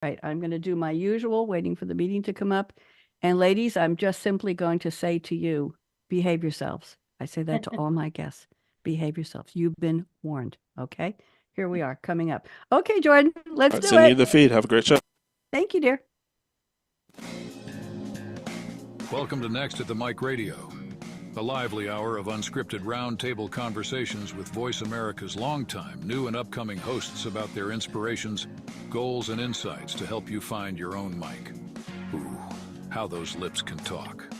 Right, I'm going to do my usual, waiting for the meeting to come up. And ladies, I'm just simply going to say to you, behave yourselves. I say that to all my guests. Behave yourselves. You've been warned. Okay. Here we are coming up. Okay, Jordan, All let's right, do sending it. you the feed. Have a great show. Thank you, dear. Welcome to Next at the Mic Radio, a lively hour of unscripted roundtable conversations with Voice America's longtime, new, and upcoming hosts about their inspirations, goals, and insights to help you find your own mic. Ooh, how those lips can talk.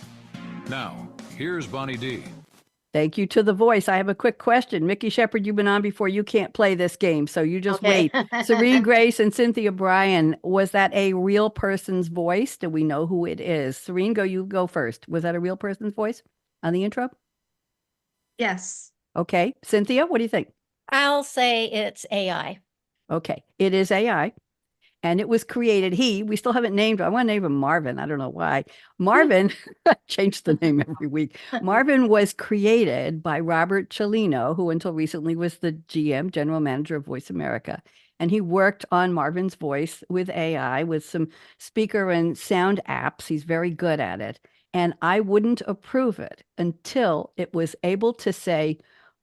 Now, here's Bonnie D. Thank you to the voice. I have a quick question. Mikki, Shepard, you've been on before. You can't play this game, so you just wait. Serene, Grace, and Cynthia Bryan, was that a real person's voice? Do we know who it is? Serene, you go first. Was that a real person's voice on the intro? Yes. Okay. Cynthia, what do you think? I'll say it's AI. Okay. It is AI. And it was created. We still haven't named, I want to name him Marvin. I don't know why. Marvin, changed the name every week. Marvin was created by Robert Cellino, who until recently was the GM, general manager of Voice America. And he worked on Marvin's voice with AI, with some speaker and sound apps. He's very good at it. And I wouldn't approve it until it was able to say,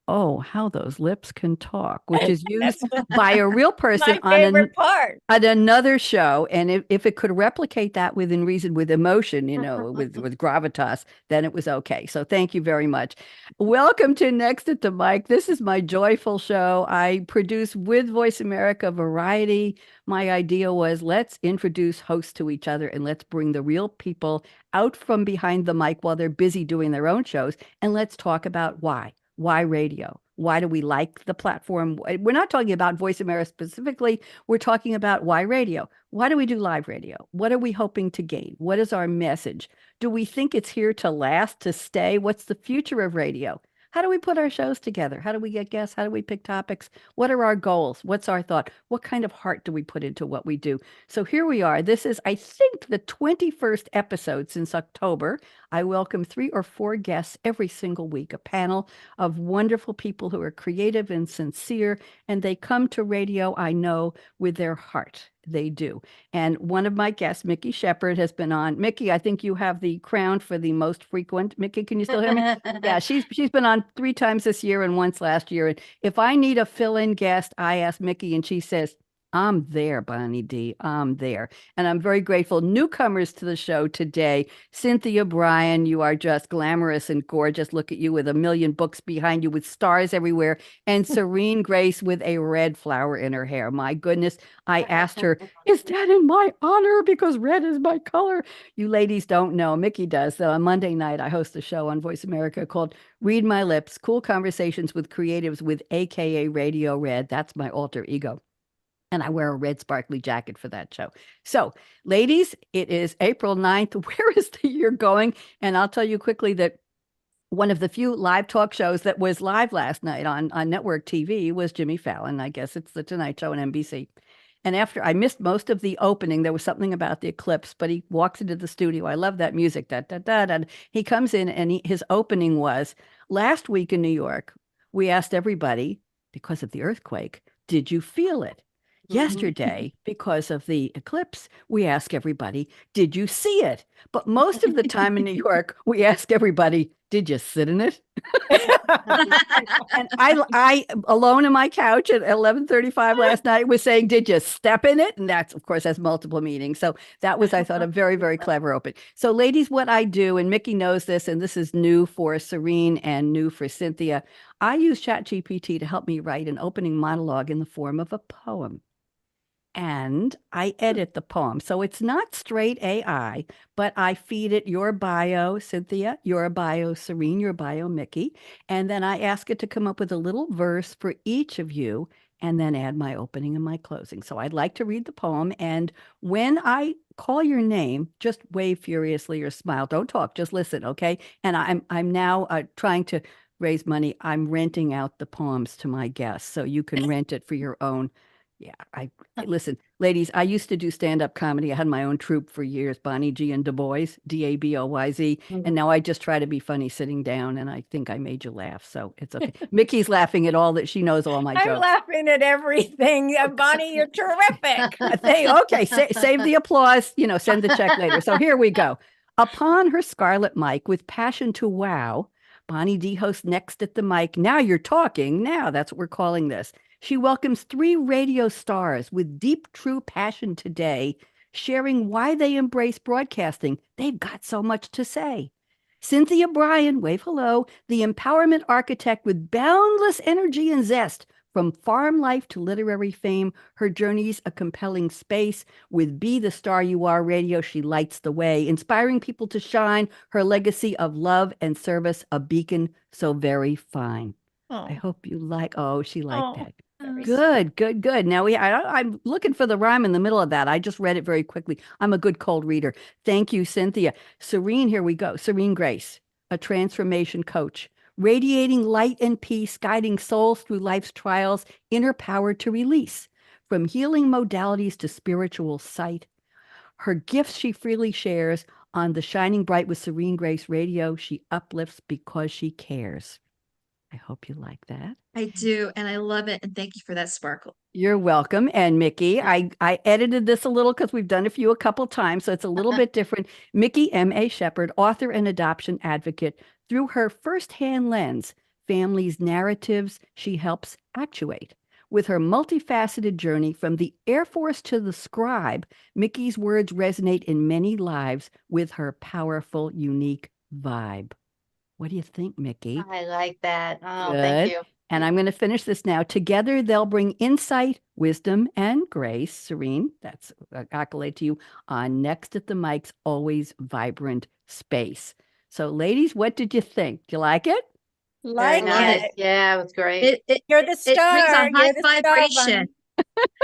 "Oh, how those lips can talk," which is used by a real person My favorite part. on another show. And if it could replicate that within reason, with emotion, with gravitas, then it was okay. So thank you very much. Welcome to Next at the Mic. This is my joyful show. I produce with Voice America Variety. My idea was, let's introduce hosts to each other and let's bring the real people out from behind the mic while they're busy doing their own shows. And let's talk about why. Why radio? Why do we like the platform? We're not talking about Voice America specifically. We're talking about why radio. Why do we do live radio? What are we hoping to gain? What is our message? Do we think it's here to last, to stay? What's the future of radio? How do we put our shows together? How do we get guests? How do we pick topics? What are our goals? What's our thought? What kind of heart do we put into what we do? So here we are. This is, I think, the 21st episode since October. I welcome 3 or 4 guests every single week, a panel of wonderful people who are creative and sincere, and they come to radio, I know, with their heart. They do. And one of my guests, Mikki Shepard, has been on. Mikki, I think you have the crown for the most frequent. Mikki, can you still hear me? Yeah, she's been on 3 times this year and once last year. And if I need a fill-in guest, I ask Mikki, and she says, "I'm there, Bonnie D. I'm there." And I'm very grateful. Newcomers to the show today, Cynthia Bryan, you are just glamorous and gorgeous. Look at you with a million books behind you with stars everywhere. And Serene Grace with a red flower in her hair. My goodness, I asked her, "Is that in my honor? Because red is my color." You ladies don't know. Mikki does. So on Monday night, I host a show on Voice America called Read My Lips, Cool Conversations with Creatives with AKA Radio Red. That's my alter ego. And I wear a red sparkly jacket for that show. So, ladies, it is April 9th. Where is the year going? And I'll tell you quickly that one of the few live talk shows that was live last night on network TV was Jimmy Fallon. I guess it's the Tonight Show on NBC. And after I missed most of the opening, there was something about the eclipse, but he walks into the studio. I love that music. Da, da, da, da. He comes in and his opening was, "Last week in New York, we asked everybody, because of the earthquake, did you feel it? Yesterday, because of the eclipse, we ask everybody, did you see it? But most of the time in New York, we ask everybody, did you sit in it?" And I alone in my couch at 11:35 last night was saying, "Did you step in it?" And that's, of course, has multiple meanings. So that was, I thought, a very, very clever open. So ladies, what I do, and Mikki knows this, and this is new for Serene and new for Cynthia, I use ChatGPT to help me write an opening monologue in the form of a poem. And I edit the poem. So it's not straight AI, but I feed it your bio, Cynthia, your bio, Serene, your bio, Mikki. And then I ask it to come up with a little verse for each of you and then add my opening and my closing. So I'd like to read the poem. And when I call your name, just wave furiously or smile. Don't talk, just listen, okay? And I'm now trying to raise money. I'm renting out the poems to my guests. So you can rent it for your own Yeah, listen, ladies, I used to do stand-up comedy. I had my own troupe for years, Bonnie G and Du Bois, Daboyz, and now I just try to be funny sitting down, and I think I made you laugh, so it's okay. Mickey's laughing at all that she knows all my I'm jokes. laughing at everything. Bonnie, you're terrific. Okay, save the applause, send the check later. So here we go. Upon her scarlet mic with passion to wow, Bonnie D hosts Next at the Mic. Now you're talking. Now that's what we're calling this. She welcomes 3 radio stars with deep, true passion today, sharing why they embrace broadcasting. They've got so much to say. Cynthia Bryan, wave hello, the empowerment architect with boundless energy and zest. From farm life to literary fame, her journey's a compelling space. With Be the Star You Are Radio, she lights the way, inspiring people to shine. Her legacy of love and service, a beacon so very fine. I hope you like. Oh, she liked that. Good, good, good. Now I'm looking for the rhyme in the middle of that. I just read it very quickly. I'm a good cold reader. Thank you, Cynthia. Serene, here we go. Serene Grace, a transformation coach, radiating light and peace, guiding souls through life's trials, inner power to release. From healing modalities to spiritual sight, her gifts she freely shares on the Shining Bright with Serene Grace Radio. She uplifts because she cares. I hope you like that. I do, and I love it. And thank you for that sparkle. You're welcome. And Mikki, I edited this a little because we've done a couple times, so it's a little bit different. Mikki M.A. Shepard, author and adoption advocate, through her firsthand lens, families' narratives she helps actuate. With her multifaceted journey from the Air Force to the scribe, Mikki's words resonate in many lives with her powerful, unique vibe. What do you think, Mikki? I like that. Oh, Good. thank you. And I'm going to finish this now. Together, they'll bring insight, wisdom, and grace. Serene, that's an accolade to you, on Next at the Mic's always vibrant space. So, ladies, what did you think? Do you like it? Like Nice. it. Yeah, it was great. You're the It star. brings a high You're the star, vibration.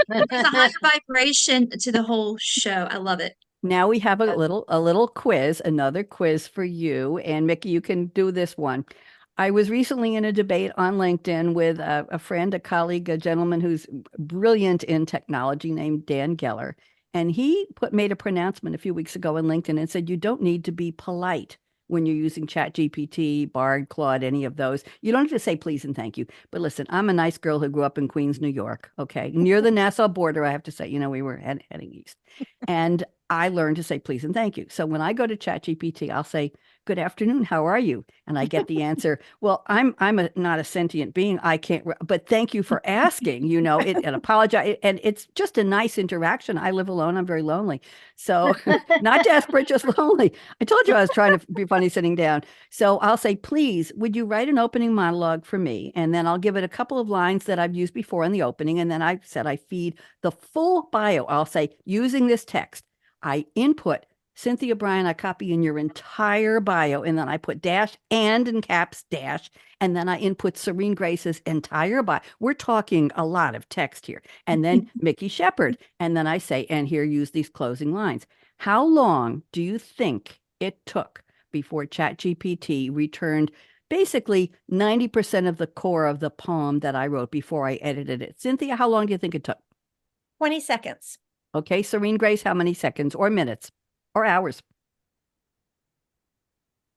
Bonnie. It's a high vibration to the whole show. I love it. Now we have a little quiz, another quiz for you. And Mikki, you can do this one. I was recently in a debate on LinkedIn with a friend, a colleague, a gentleman who's brilliant in technology named Dan Geller. And he made a pronouncement a few weeks ago on LinkedIn and said, you don't need to be polite when you're using ChatGPT, Bard, Claude, any of those. You don't have to say please and thank you. But listen, I'm a nice girl who grew up in Queens, New York. Okay. Near the Nassau border, I have to say, we were heading east. And I learned to say please and thank you. So when I go to ChatGPT, I'll say, good afternoon, how are you? And I get the answer, well, I'm not a sentient being. I can't, but thank you for asking, and apologize. And it's just a nice interaction. I live alone. I'm very lonely. So not desperate, just lonely. I told you I was trying to be funny sitting down. So I'll say, please, would you write an opening monologue for me? And then I'll give it a couple of lines that I've used before in the opening. And then I said, I feed the full bio. I'll say, using this text, I input Cynthia Bryan, I copy in your entire bio, and then I put dash and in caps dash, and then I input Serene Grace's entire bio. We're talking a lot of text here. And then Mikki Shepard. And then I say, and here, use these closing lines. How long do you think it took before ChatGPT returned basically 90% of the core of the poem that I wrote before I edited it? Cynthia, how long do you think it took? 20 seconds. Okay, Serene Grace, how many seconds or minutes? Or hours?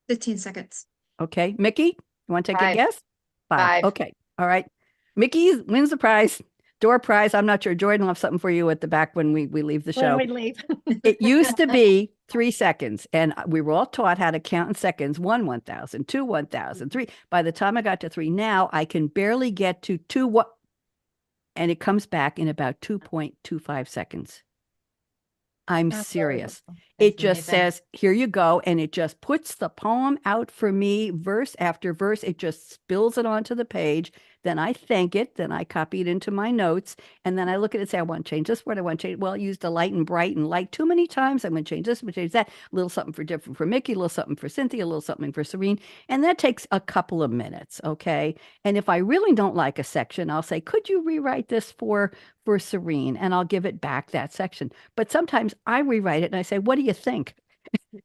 15 seconds. Okay. Mikki, you want to take a 5. guess? 5. 5. Okay. All right. Mikki wins the prize. Door prize. I'm not sure. Jordan will have something for you at the back when we leave the show. When we leave. It used to be 3 seconds, and we were all taught how to count in seconds. 1, 1,000, 2, 1,000, 3. By the time I got to 3, now I can barely get to 2, what? And it comes back in about 2.25 seconds. I'm That's serious. wonderful. It That's just amazing. says, here you go. And it just puts the poem out for me, verse after verse. It just spills it onto the page. Then I thank it. Then I copy it into my notes. And then I look at it and say, I want to change this word. I want to change. Well, I used the light and bright and light too many times. I'm going to change this. I'm going to change that. A little something for different for Mikki, a little something for Cynthia, a little something for Serene. And that takes a couple of minutes. Okay. And if I really don't like a section, I'll say, could you rewrite this for Serene? And I'll give it back that section. But sometimes I rewrite it and I say, what do you think?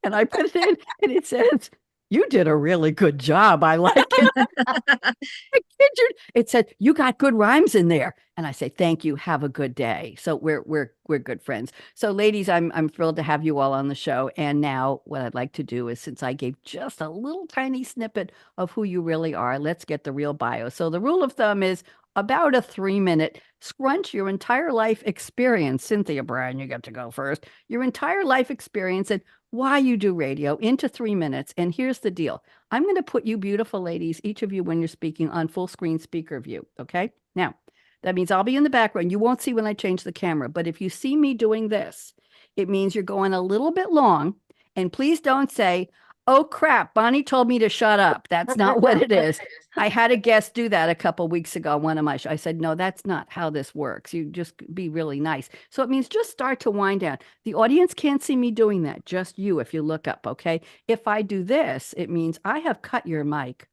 And I put it in and it says, you did a really good job. I like it. I kid you. It said, you got good rhymes in there. And I say, thank you. Have a good day. So we're good friends. So ladies, I'm thrilled to have you all on the show. And now what I'd like to do is, since I gave just a little tiny snippet of who you really are, let's get the real bio. So the rule of thumb is about a 3-minute scrunch your entire life experience. Cynthia Bryan, you get to go first. Your entire life experience and why you do radio into 3 minutes. And here's the deal. I'm going to put you beautiful ladies, each of you when you're speaking, on full screen speaker view. Okay. Now, that means I'll be in the background. You won't see when I change the camera, but if you see me doing this, it means you're going a little bit long. And please don't say, oh crap, Bonnie told me to shut up. That's not what it is. I had a guest do that a couple weeks ago on one of my shows. I said, no, that's not how this works. You just be really nice. So it means just start to wind down. The audience can't see me doing that, just you if you look up, okay? If I do this, it means I have cut your mic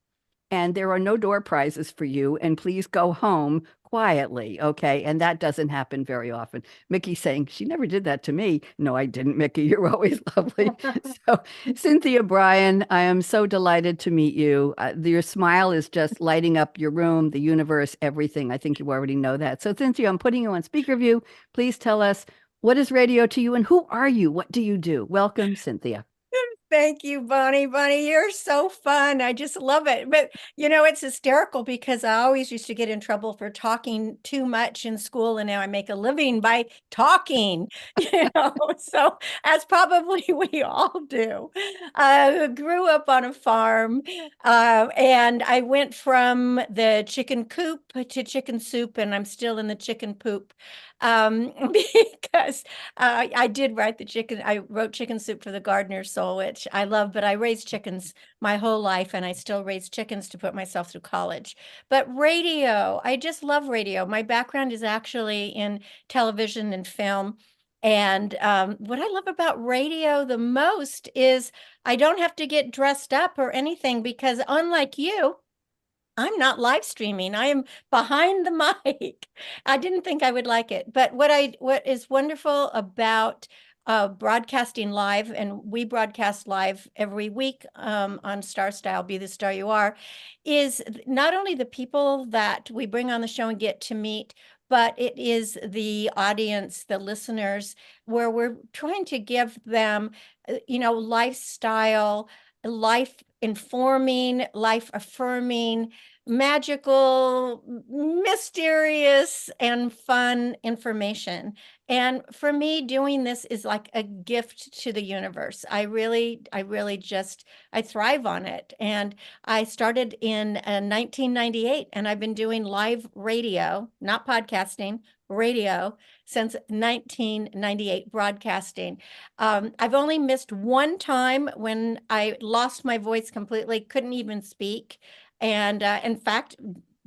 and there are no door prizes for you. And please go home quietly, okay? And that doesn't happen very often. Mikki saying, she never did that to me. No, I didn't, Mikki. You're always lovely. So, Cynthia Bryan, I am so delighted to meet you. Your smile is just lighting up your room, the universe, everything. I think you already know that. So, Cynthia, I'm putting you on speaker view. Please tell us, what is radio to you and who are you? What do you do? Welcome, Cynthia. Thank you, Bonnie. Bonnie, you're so fun. I just love it. But, it's hysterical because I always used to get in trouble for talking too much in school. And now I make a living by talking, so as probably we all do. Grew up on a farm and I went from the chicken coop to chicken soup, and I'm still in the chicken poop because I did write I wrote Chicken Soup for the Gardener's Soul, which I love, but I raised chickens my whole life and I still raise chickens to put myself through college. But radio, I just love radio. My background is actually in television and film. And what I love about radio the most is I don't have to get dressed up or anything because unlike you, I'm not live streaming. I am behind the mic. I didn't think I would like it, but what is wonderful about broadcasting live, and we broadcast live every week on Starstyle, Be the Star You Are, is not only the people that we bring on the show and get to meet, but it is the audience, the listeners, where we're trying to give them, lifestyle, life informing, life affirming, magical, mysterious, and fun information. And for me, doing this is like a gift to the universe. I really just, I thrive on it. And I started in 1998, and I've been doing live radio, not podcasting, radio, since 1998, broadcasting. I've only missed one time when I lost my voice completely, couldn't even speak. And in fact,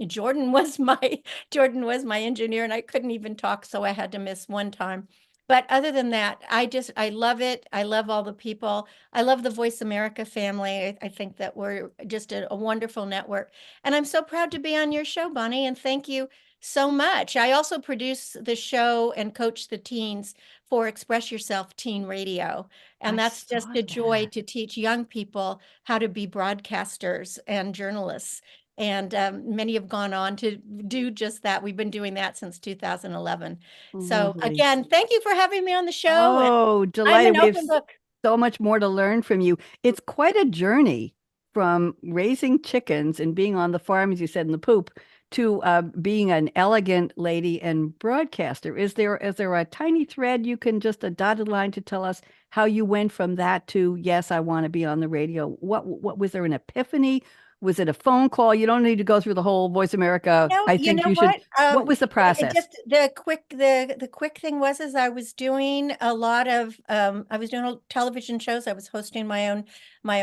Jordan was my engineer, and I couldn't even talk, so I had to miss one time. But other than that, I love it. I love all the people. I love the Voice America family. I think that we're just a wonderful network. And I'm so proud to be on your show, Bonnie, and thank you so much. I also produce the show and coach the teens for Express Yourself Teen Radio. And that's just a joy to teach young people how to be broadcasters and journalists. And many have gone on to do just that. We've been doing that since 2011. So Lovely. again, thank you for having me on the show. Oh, I'm delighted. an We have open book. so much more to learn from you. It's quite a journey from raising chickens and being on the farm, as you said, in the poop, to being an elegant lady and broadcaster. Is there a tiny thread you can, just a dotted line, to tell us how you went from that to, yes, I want to be on the radio? What was there an epiphany? Was it a phone call? You don't need to go through the whole Voice America. No, I think you should. What was the process? Just the quick thing was, I was doing a lot of I was doing television shows. I was hosting my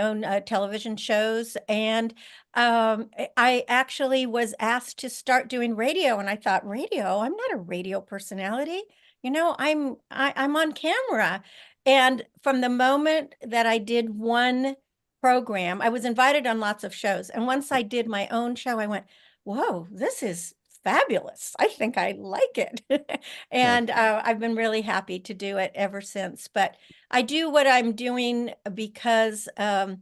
own television shows, and I actually was asked to start doing radio, and I thought, radio? I'm not a radio personality. I'm on camera. And from the moment that I did one program, I was invited on lots of shows. And once I did my own show, I went, whoa, this is fabulous. I think I like it. And I've been really happy to do it ever since. But I do what I'm doing because of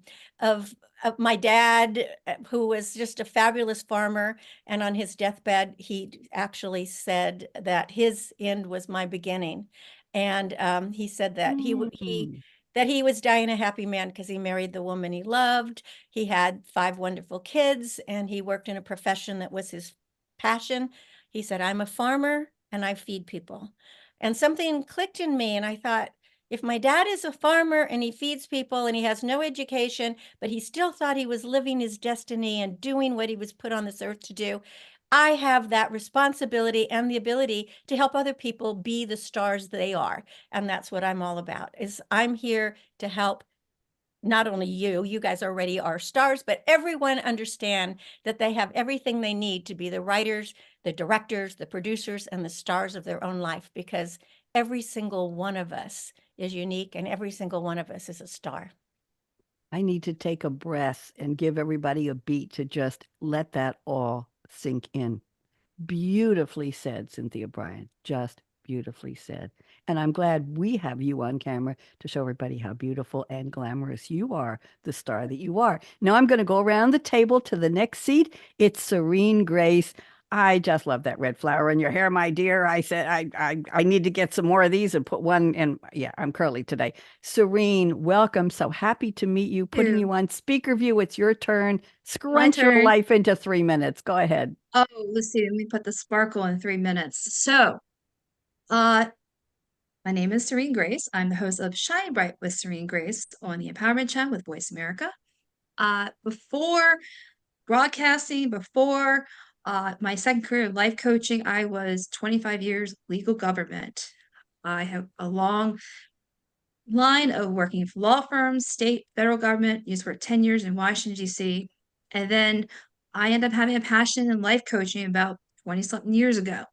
my dad, who was just a fabulous farmer, and on his deathbed, he actually said that his end was my beginning. And he said that Mm. that he was dying a happy man because he married the woman he loved. He had 5 wonderful kids, and he worked in a profession that was his passion. He said, "I'm a farmer and I feed people." And something clicked in me, and I thought, if my dad is a farmer and he feeds people and he has no education, but he still thought he was living his destiny and doing what he was put on this earth to do, I have that responsibility and the ability to help other people be the stars they are. And that's what I'm all about, is I'm here to help not only you guys already are stars, but everyone understand that they have everything they need to be the writers, the directors, the producers, and the stars of their own life, because every single one of us is unique and every single one of us is a star. I need to take a breath and give everybody a beat to just let that all sink in. Beautifully said, Cynthia Bryan. Just beautifully said. And I'm glad we have you on camera to show everybody how beautiful and glamorous you are, the star that you are. Now I'm going to go around the table to the next seat. It's Serene Grace. I just love that red flower in your hair, my dear. I said I need to get some more of these and put one in. Yeah, I'm curly today. Serene, welcome. So happy to meet you. Putting you on speaker view. It's your turn. Scrunch your turn. life into 3 minutes. Go ahead. Oh, let's see. Let me put the sparkle in 3 minutes. So, my name is Serene Grace. I'm the host of Shine Bright with Serene Grace on the Empowerment Channel with Voice America. Before broadcasting, before my second career in life coaching, I was 25 years legal government. I have a long line of working for law firms, state, federal government, used for 10 years in Washington, D.C. And then I ended up having a passion in life coaching about 20 something years ago.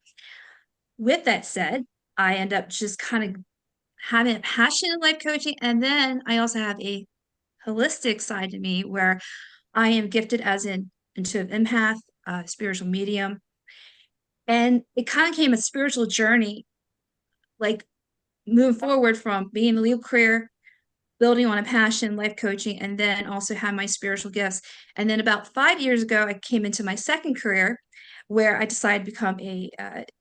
With that said, I end up just kind of having a passion in life coaching. And then I also have a holistic side to me where I am gifted as an intuitive empath, spiritual medium. And it kind of became a spiritual journey, like moving forward from being in the legal career, building on a passion, life coaching, and then also have my spiritual gifts. And then about 5 years ago, I came into my second career where I decided to become a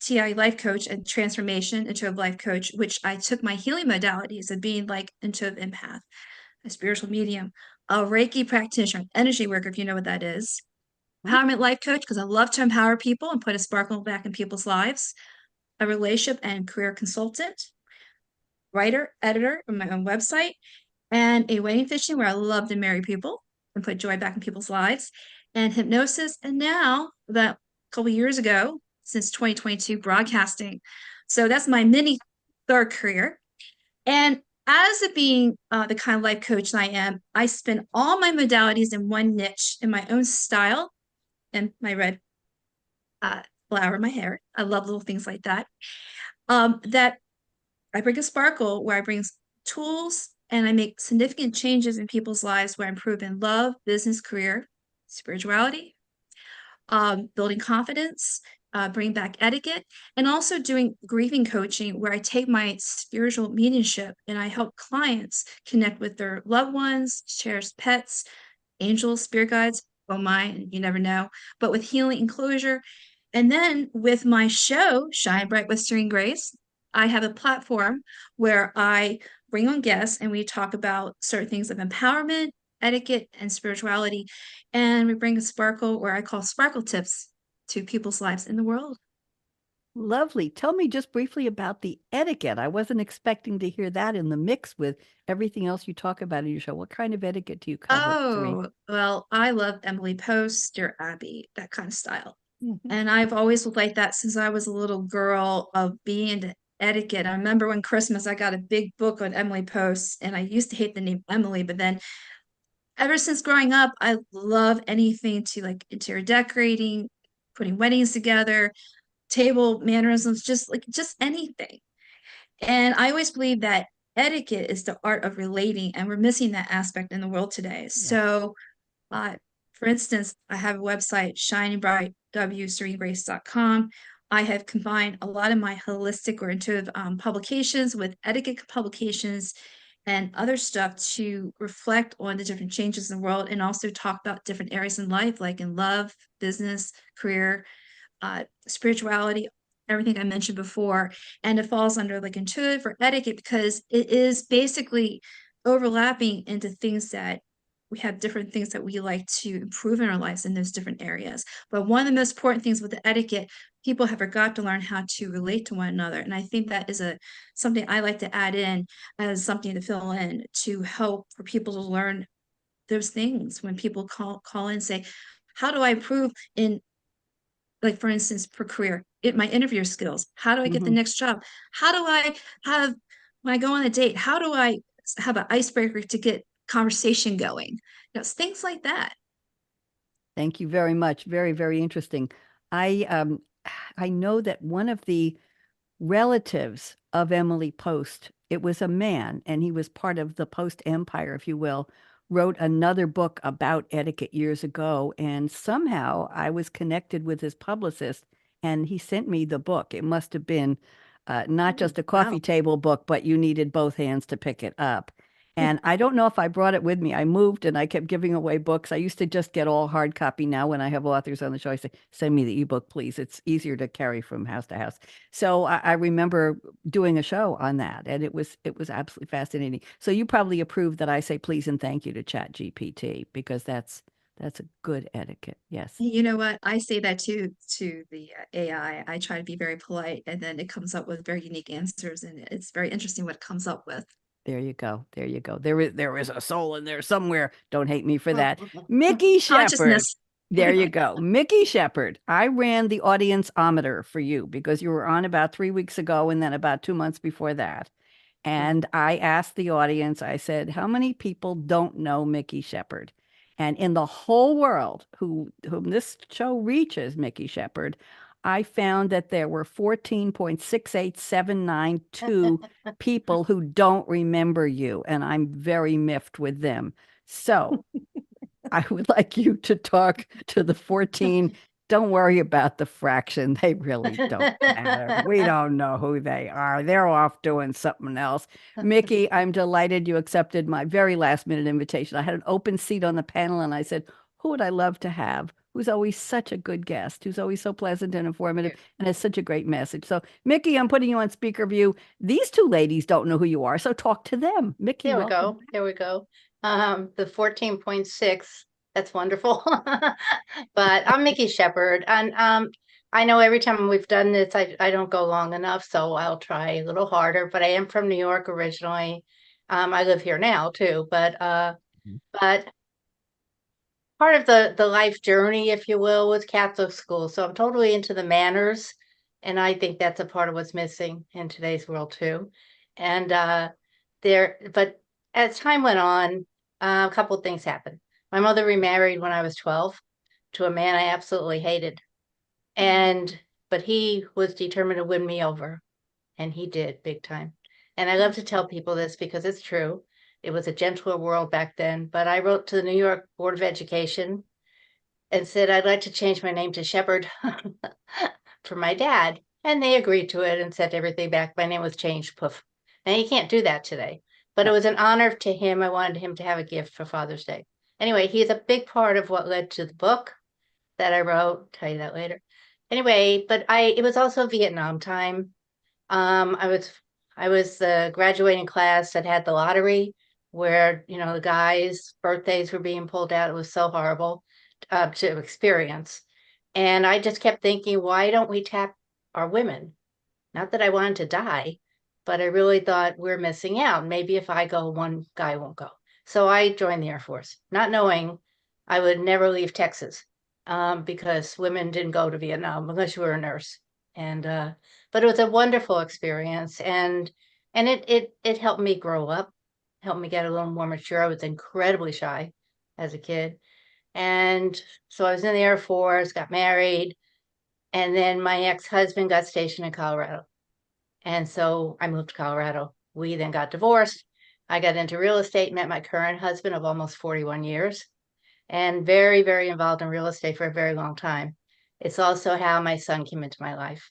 TI life coach and transformation intuitive life coach, which I took my healing modalities of being like intuitive empath, a spiritual medium, a Reiki practitioner, energy worker, if you know what that is, empowerment life coach, because I love to empower people and put a sparkle back in people's lives, a relationship and career consultant, writer, editor of my own website, and a wedding fishing where I love to marry people and put joy back in people's lives, and hypnosis. And now, about a couple years ago, since 2022, broadcasting. So that's my mini third career. And as it being the kind of life coach that I am, I spend all my modalities in one niche in my own style and my red flower in my hair. I love little things like that. That I bring a sparkle where I bring tools and I make significant changes in people's lives where I improve in love, business, career, spirituality, building confidence, bring back etiquette, and also doing grieving coaching where I take my spiritual mediumship and I help clients connect with their loved ones, cherished pets, angels, spirit guides. Oh my, you never know. But with healing and closure. And then with my show, Shine Bright with Serene Grace, I have a platform where I bring on guests and we talk about certain things of empowerment, etiquette, and spirituality. And we bring a sparkle, or I call sparkle tips, to people's lives in the world. Lovely. Tell me just briefly about the etiquette. I wasn't expecting to hear that in the mix with everything else you talk about in your show. What kind of etiquette do you cover, Serene? Oh, well, I love Emily Post, Dear Abby, that kind of style. And I've always looked like that since I was a little girl, of being into etiquette. I remember when Christmas, I got a big book on Emily Post, and I used to hate the name Emily, but then ever since growing up, I love anything to like interior decorating, putting weddings together, table mannerisms, just anything. And I always believe that etiquette is the art of relating, and we're missing that aspect in the world today. Yes. So, for instance, I have a website, shiningbrightwserenegrace.com. I have combined a lot of my holistic or intuitive publications with etiquette publications and other stuff to reflect on the different changes in the world and also talk about different areas in life, like in love, business, career, spirituality, everything I mentioned before. And it falls under like intuitive or etiquette because it is basically overlapping into things that we have different things that we like to improve in our lives in those different areas. But one of the most important things with the etiquette, people have forgot to learn how to relate to one another. And I think that is something I like to add in as something to fill in to help for people to learn those things when people call in and say, how do I improve in, like, for instance, for career, my interview skills? How do I get the Mhm. next job? How do I have, when I go on a date, how do I have an icebreaker to get conversation going? It's things like that. Thank you very much. Very, very interesting. I I know that one of the relatives of Emily Post, it was a man, and he was part of the Post Empire, if you will, wrote another book about etiquette years ago. And somehow I was connected with his publicist, and he sent me the book. It must have been not just a coffee Wow. table book, but you needed both hands to pick it up. And I don't know if I brought it with me. I moved and I kept giving away books. I used to just get all hard copy. Now, when I have authors on the show, I say, send me the ebook, please. It's easier to carry from house to house. So I remember doing a show on that, and it was absolutely fascinating. So you probably approve that I say please and thank you to Chat GPT, because that's a good etiquette. Yes. You know what? I say that too to the AI. I try to be very polite, and then it comes up with very unique answers, and it's very interesting what it comes up with. There you go. There you go. There is a soul in there somewhere. Don't hate me for that. Mikki Shepard. Consciousness. There you go. Mikki Shepard. I ran the audience-ometer for you because you were on about 3 weeks ago and then about 2 months before that. And I asked the audience, I said, how many people don't know Mikki Shepard? And in the whole world whom this show reaches, Mikki Shepard, I found that there were 14.68792 people who don't remember you. And I'm very miffed with them. So I would like you to talk to the 14. Don't worry about the fraction. They really don't matter. We don't know who they are. They're off doing something else. Mikki, I'm delighted you accepted my very last minute invitation. I had an open seat on the panel and I said, who would I love to have? Who's always such a good guest, who's always so pleasant and informative and has such a great message. So, Mikki, I'm putting you on speaker view. These two ladies don't know who you are, so talk to them. Mikki, There we welcome. go. There we go. The 14.6, that's wonderful. But I'm Mikki Shepard, and I know every time we've done this, I don't go long enough, so I'll try a little harder. But I am from New York originally. I live here now too, but part of the life journey, if you will, was Catholic school. So I'm totally into the manners, and I think that's a part of what's missing in today's world too. And but as time went on, a couple of things happened. My mother remarried when I was 12 to a man I absolutely hated, but he was determined to win me over, and he did big time. And I love to tell people this because it's true. It was a gentler world back then, but I wrote to the New York Board of Education and said I'd like to change my name to Shepard for my dad. And they agreed to it and sent everything back. My name was changed, poof. Now you can't do that today, but it was an honor to him. I wanted him to have a gift for Father's Day. Anyway, he's a big part of what led to the book that I wrote. I'll tell you that later. Anyway, but it was also Vietnam time. I was the graduating class that had the lottery where, the guys' birthdays were being pulled out. It was so horrible to experience. And I just kept thinking, why don't we tap our women? Not that I wanted to die, but I really thought we're missing out. Maybe if I go, one guy won't go. So I joined the Air Force, not knowing I would never leave Texas because women didn't go to Vietnam unless you were a nurse. And but it was a wonderful experience, and it helped me grow up, helped me get a little more mature. I was incredibly shy as a kid. And so I was in the Air Force, got married, and then my ex-husband got stationed in Colorado. And so I moved to Colorado. We then got divorced. I got into real estate, met my current husband of almost 41 years, and very, very involved in real estate for a very long time. It's also how my son came into my life.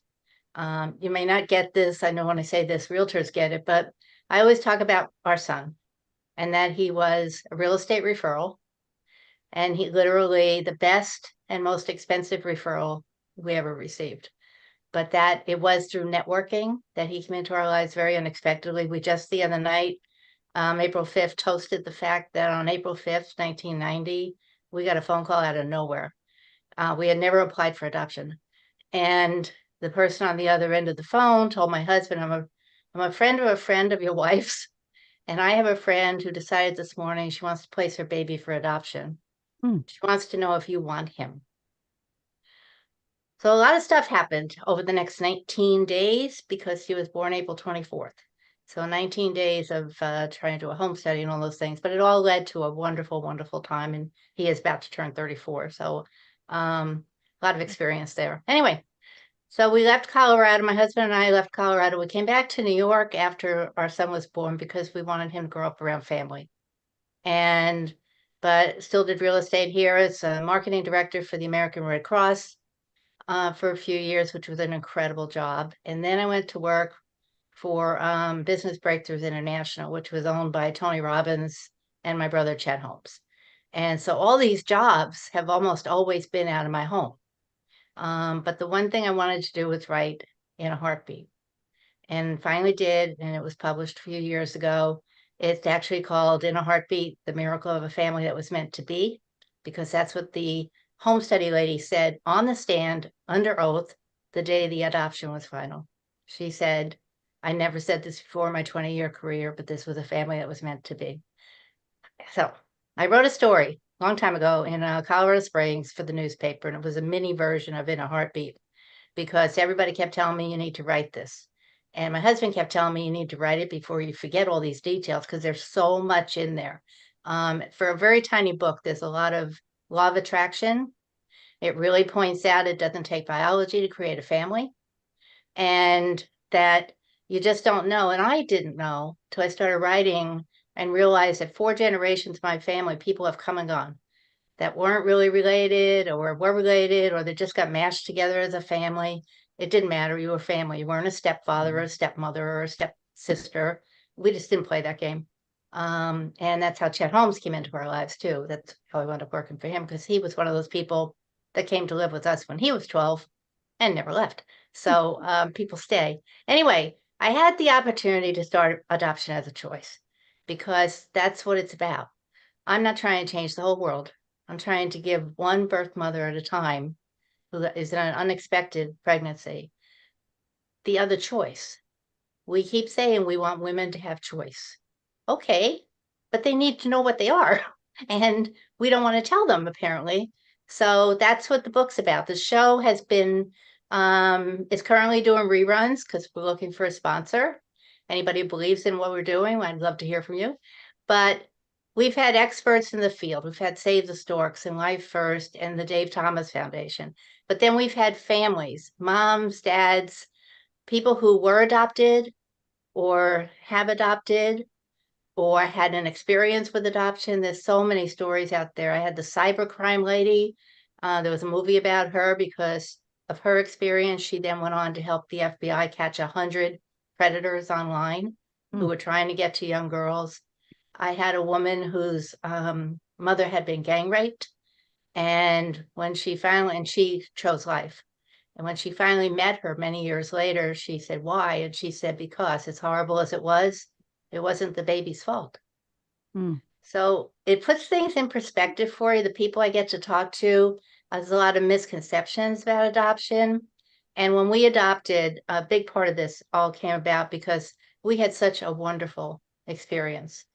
You may not get this. I know when I say this, realtors get it, but I always talk about our son and that he was a real estate referral. And he literally the best and most expensive referral we ever received. But that it was through networking that he came into our lives very unexpectedly. We just the other night, April 5th, toasted the fact that on April 5th, 1990, we got a phone call out of nowhere. We had never applied for adoption. And the person on the other end of the phone told my husband, I'm a friend of your wife's. And I have a friend who decided this morning she wants to place her baby for adoption. She wants to know if you want him. So a lot of stuff happened over the next 19 days because he was born April 24th. So 19 days of trying to do a home study and all those things, but it all led to a wonderful, wonderful time. And he is about to turn 34. So a lot of experience there. Anyway, so we left Colorado. My husband and I left Colorado. We came back to New York after our son was born because we wanted him to grow up around family. But still did real estate here as a marketing director for the American Red Cross for a few years, which was an incredible job. And then I went to work for Business Breakthroughs International, which was owned by Tony Robbins and my brother Chet Holmes. And so all these jobs have almost always been out of my home. But the one thing I wanted to do was write In a Heartbeat, and finally did, and it was published a few years ago. It's actually called In a Heartbeat, The Miracle of a Family That Was Meant to Be, because that's what the home study lady said on the stand under oath the day the adoption was final. She said, I never said this before in my 20-year career, but this was a family that was meant to be. So I wrote a story a long time ago in Colorado Springs for the newspaper, and it was a mini version of In a Heartbeat because everybody kept telling me you need to write this. And my husband kept telling me you need to write it before you forget all these details because there's so much in there. For a very tiny book, there's a lot of law of attraction. It really points out it doesn't take biology to create a family, and that you just don't know. And I didn't know till I started writing and realized that 4 generations of my family, people have come and gone that weren't really related or were related, or they just got mashed together as a family. It didn't matter. You were family. You weren't a stepfather or a stepmother or a stepsister. We just didn't play that game. And that's how Chet Holmes came into our lives too. That's how I wound up working for him, because he was one of those people that came to live with us when he was 12 and never left. So people stay. Anyway, I had the opportunity to start adoption as a choice because that's what it's about. I'm not trying to change the whole world. I'm trying to give one birth mother at a time who is in an unexpected pregnancy the other choice. We keep saying we want women to have choice. Okay, but they need to know what they are. And we don't want to tell them, apparently. So that's what the book's about. The show has been, is currently doing reruns because we're looking for a sponsor. Anybody who believes in what we're doing, I'd love to hear from you. But we've had experts in the field. We've had Save the Storks and Life First and the Dave Thomas Foundation. But then we've had families, moms, dads, people who were adopted or have adopted or had an experience with adoption. There's so many stories out there. I had the cybercrime lady. There was a movie about her because of her experience. She then went on to help the FBI catch 100 predators online who were trying to get to young girls. I had a woman whose mother had been gang raped. And when she finally, and she chose life. And when she finally met her many years later, she said, why? And she said, because as horrible as it wasn't the baby's fault. So it puts things in perspective for you. The people I get to talk to, there's a lot of misconceptions about adoption. And when we adopted, a big part of this all came about because we had such a wonderful experience,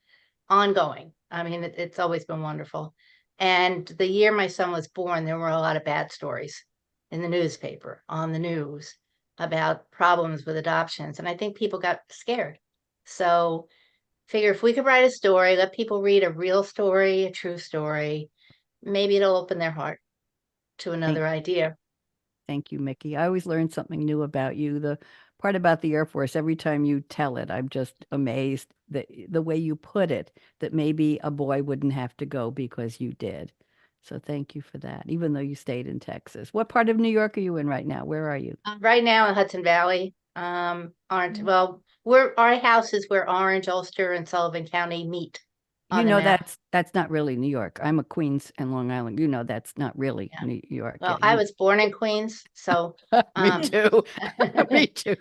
ongoing. I mean, it's always been wonderful. And the year my son was born, there were a lot of bad stories in the newspaper, on the news, about problems with adoptions. And I think people got scared. So figure if we could write a story, let people read a real story, a true story, maybe it'll open their heart to another idea. Thank you, Mikki. I always learn something new about you. The part about the Air Force, every time you tell it, I'm just amazed that the way you put it, that maybe a boy wouldn't have to go because you did. So thank you for that, even though you stayed in Texas. What part of New York are you in right now? Where are you? Right now in Hudson Valley. Our house is where Orange, Ulster, and Sullivan County meet. You on the know, map. that's not really New York. I'm a Queens and Long Island. You know, that's not really Yeah. New York. Well, Yeah, I was born in Queens, so me too. Me too.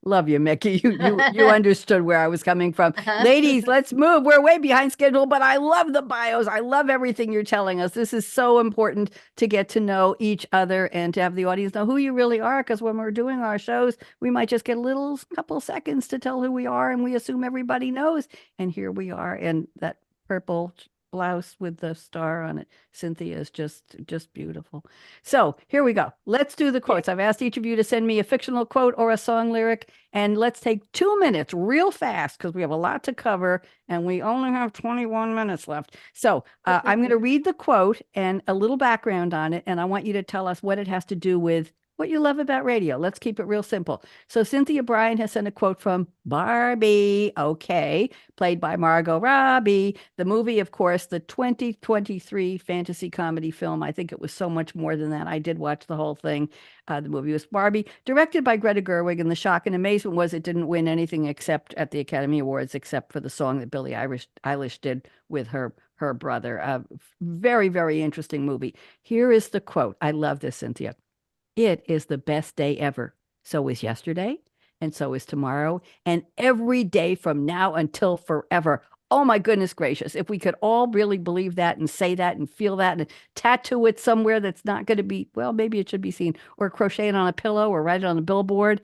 Love you, Mikki. You understood where I was coming from. Ladies, let's move. We're way behind schedule, but I love the bios. I love everything you're telling us. This is so important to get to know each other and to have the audience know who you really are. Because when we're doing our shows, we might just get a little couple seconds to tell who we are, and we assume everybody knows. And here we are, and that purple blouse with the star on it. Cynthia is just beautiful. So here we go. Let's do the quotes. I've asked each of you to send me a fictional quote or a song lyric, and let's take 2 minutes real fast because we have a lot to cover and we only have 21 minutes left. So I'm going to read the quote and a little background on it, and I want you to tell us what it has to do with what you love about radio. Let's keep it real simple. So Cynthia Bryan has sent a quote from Barbie, okay, played by Margot Robbie. The movie, of course, the 2023 fantasy comedy film. I think it was so much more than that. I did watch the whole thing. The movie was Barbie, directed by Greta Gerwig, and the shock and amazement was it didn't win anything except at the Academy Awards, except for the song that Billie Eilish did with her brother. Very, very interesting movie. Here is the quote. I love this, Cynthia. It is the best day ever. So is yesterday, and so is tomorrow, and every day from now until forever. Oh my goodness gracious. If we could all really believe that and say that and feel that and tattoo it somewhere that's not going to be, well, maybe it should be seen, or crochet it on a pillow or write it on a billboard.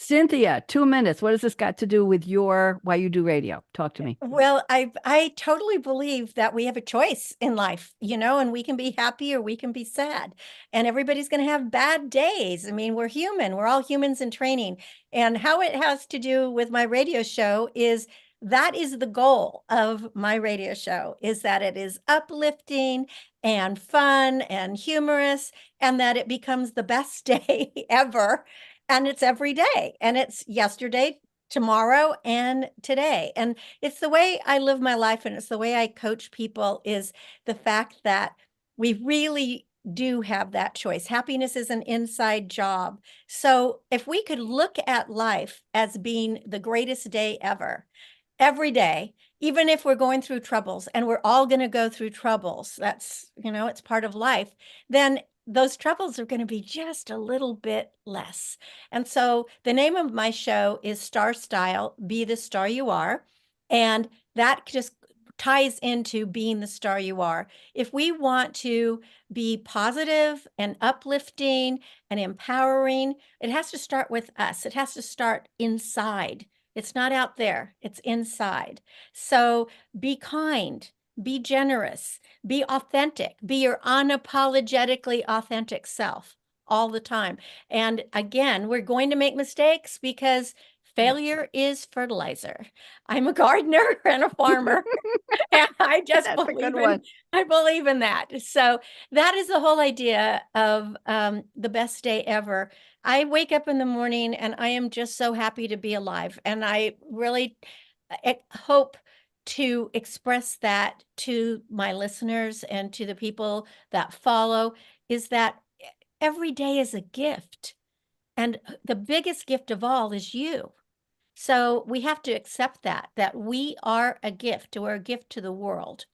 Cynthia, 2 minutes. What has this got to do with why you do radio? Talk to me. Well, I totally believe that we have a choice in life, and we can be happy or we can be sad. And everybody's going to have bad days. I mean, we're human. We're all humans in training. And how it has to do with my radio show is that is the goal of my radio show, is that it is uplifting and fun and humorous, and that it becomes the best day ever. And it's every day. And it's yesterday, tomorrow, and today. And it's the way I live my life, and it's the way I coach people, is the fact that we really do have that choice. Happiness is an inside job. So if we could look at life as being the greatest day ever, every day, even if we're going through troubles, and we're all going to go through troubles, that's, it's part of life, then those troubles are going to be just a little bit less. And so the name of my show is Starstyle, Be the Star You Are. And that just ties into being the star you are. If we want to be positive and uplifting and empowering, it has to start with us. It has to start inside. It's not out there, it's inside. So be kind, be generous, be authentic, be your unapologetically authentic self all the time. And again, we're going to make mistakes because failure is fertilizer. I'm a gardener and a farmer, and I just I believe in that. So that is the whole idea of the best day ever. I wake up in the morning and I am just so happy to be alive. And I really hope to express that to my listeners and to the people that follow, is that every day is a gift. And the biggest gift of all is you. So we have to accept that we are a gift. We're a gift to the world.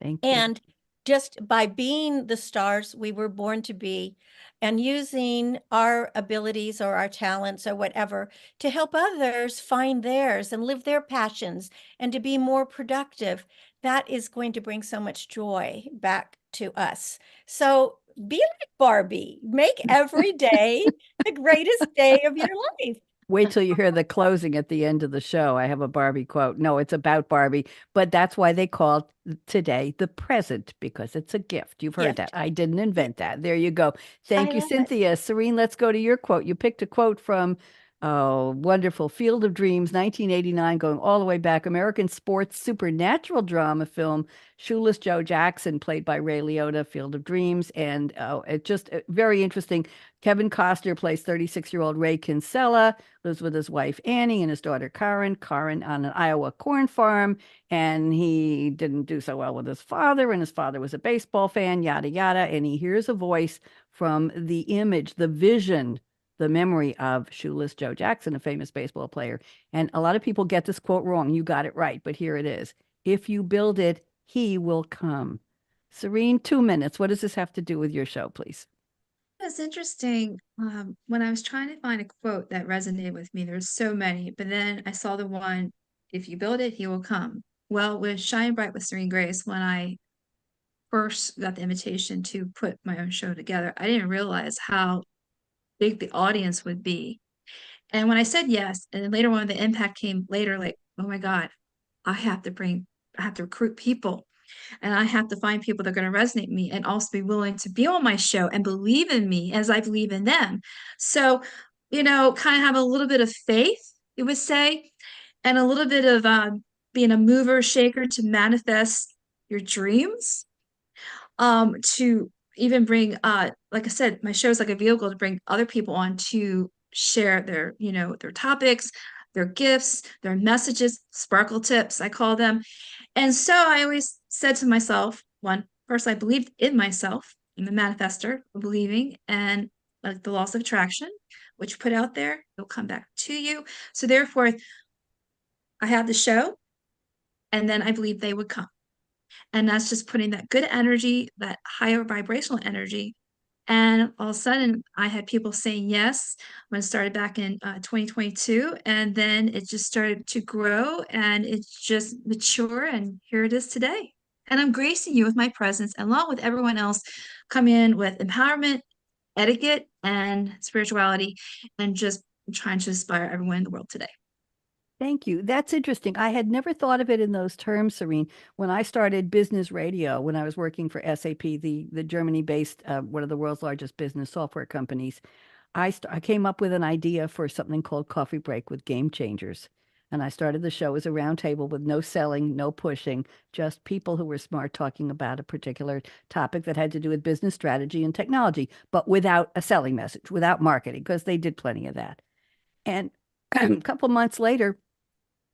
Thank you. And just by being the stars we were born to be, and using our abilities or our talents or whatever to help others find theirs and live their passions and to be more productive, that is going to bring so much joy back to us. So be like Barbie. Make every day the greatest day of your life. Wait till you hear the closing at the end of the show. I have a Barbie quote. No, it's about Barbie, but that's why they call today the present, because it's a gift. You've heard that. I didn't invent that. There you go. Thank you, Cynthia. Serene, let's go to your quote. You picked a quote from wonderful Field of Dreams, 1989, going all the way back. American sports supernatural drama film, Shoeless Joe Jackson, played by Ray Liotta, Field of Dreams. And it just very interesting. Kevin Costner plays 36-year-old Ray Kinsella, lives with his wife Annie and his daughter Karen on an Iowa corn farm. And he didn't do so well with his father, and his father was a baseball fan, yada, yada. And he hears a voice from the image, the vision, the memory of Shoeless Joe Jackson, a famous baseball player. And a lot of people get this quote wrong. You got it right, but here it is. If you build it, he will come. Serene, 2 minutes. What does this have to do with your show, please? It's interesting. When I was trying to find a quote that resonated with me, there's so many, but then I saw the one, if you build it, he will come. Well, with Shine Bright with Serene Grace, when I first got the invitation to put my own show together, I didn't realize how big the audience would be. And when I said yes, and then later on the impact came later, like, oh my God, I have to recruit people, and I have to find people that are going to resonate with me and also be willing to be on my show and believe in me as I believe in them. So, kind of have a little bit of faith, you would say, and a little bit of being a mover, shaker to manifest your dreams, to even bring, like I said, my show is like a vehicle to bring other people on to share their topics, their gifts, their messages, sparkle tips, I call them. And so I always said to myself, first, I believed in myself. I'm a manifester, believing, and like the laws of attraction, which you put out there, it'll come back to you. So therefore, I had the show, and then I believed they would come. And that's just putting that good energy, that higher vibrational energy. And all of a sudden, I had people saying yes when it started back in 2022. And then it just started to grow and it's just mature. And here it is today. And I'm gracing you with my presence, along with everyone else, come in with empowerment, etiquette, and spirituality, and just trying to inspire everyone in the world today. Thank you. That's interesting. I had never thought of it in those terms, Serene. When I started business radio, when I was working for SAP, the Germany-based, one of the world's largest business software companies, I came up with an idea for something called Coffee Break with Game Changers. And I started the show as a roundtable with no selling, no pushing, just people who were smart talking about a particular topic that had to do with business strategy and technology, but without a selling message, without marketing, because they did plenty of that. And a couple months later,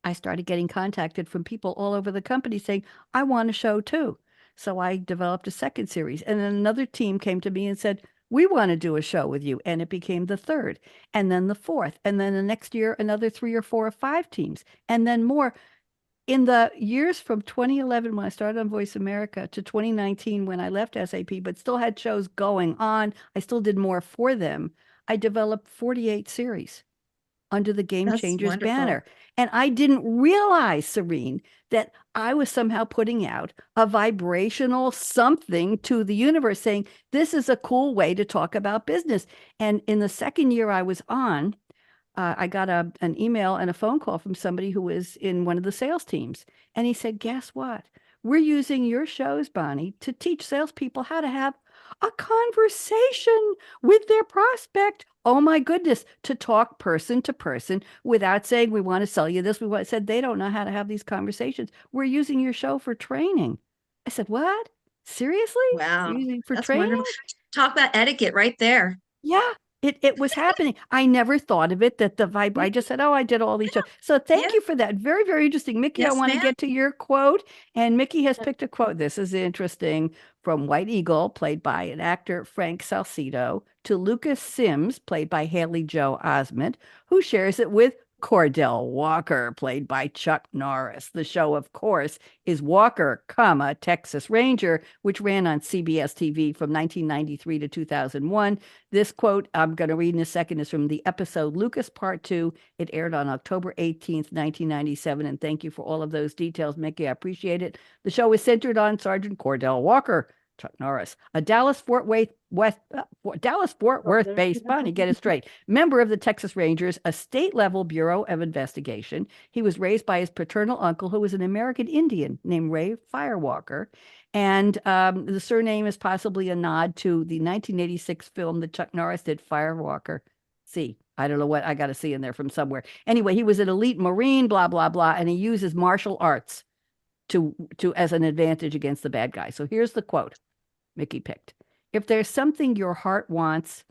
I started getting contacted from people all over the company saying, I want a show too. So I developed a second series. And then another team came to me and said, we want to do a show with you. And it became the third, and then the fourth. And then the next year, another 3 or 4 or 5 teams, and then more. In the years from 2011, when I started on Voice America, to 2019, when I left SAP, but still had shows going on, I still did more for them. I developed 48 series under the Game That's Changers wonderful. banner. And I didn't realize, Serene, that I was somehow putting out a vibrational something to the universe saying, this is a cool way to talk about business. And in the second year I was on, I got an email and a phone call from somebody who was in one of the sales teams. And he said, guess what? We're using your shows, Bonnie, to teach salespeople how to have a conversation with their prospect. Oh my goodness, to talk person to person without saying, we want to sell you this. Said they don't know how to have these conversations. We're using your show for training. I said, what? Seriously? Wow. You're using it for That's training? wonderful. Talk about etiquette right there. Yeah, it was happening. I never thought of it that the vibe. I just said, oh, I did all these shows. So thank Yeah. you for that. Very, very interesting. Mikki, I Yes, want to ma'am. get to your quote. And Mikki has picked a quote. This is interesting. From White Eagle, played by an actor, Frank Salcedo, to Lucas Sims, played by Haley Joe Osment, who shares it with Cordell Walker, played by Chuck Norris. The show, of course, is Walker, Texas Ranger, which ran on CBS TV from 1993 to 2001. This quote I'm going to read in a second is from the episode Lucas Part 2. It aired on October 18th, 1997. And thank you for all of those details, Mikki. I appreciate it. The show is centered on Sergeant Cordell Walker, Chuck Norris, a Dallas-Fort Worth-based, Bonnie, get it straight, member of the Texas Rangers, a state-level Bureau of Investigation. He was raised by his paternal uncle, who was an American Indian named Ray Firewalker. And the surname is possibly a nod to the 1986 film that Chuck Norris did, Firewalker. See, I don't know what I got to see in there from somewhere. Anyway, he was an elite Marine, blah, blah, blah, and he uses martial arts to as an advantage against the bad guy. So here's the quote Mikki picked. If there's something your heart wants,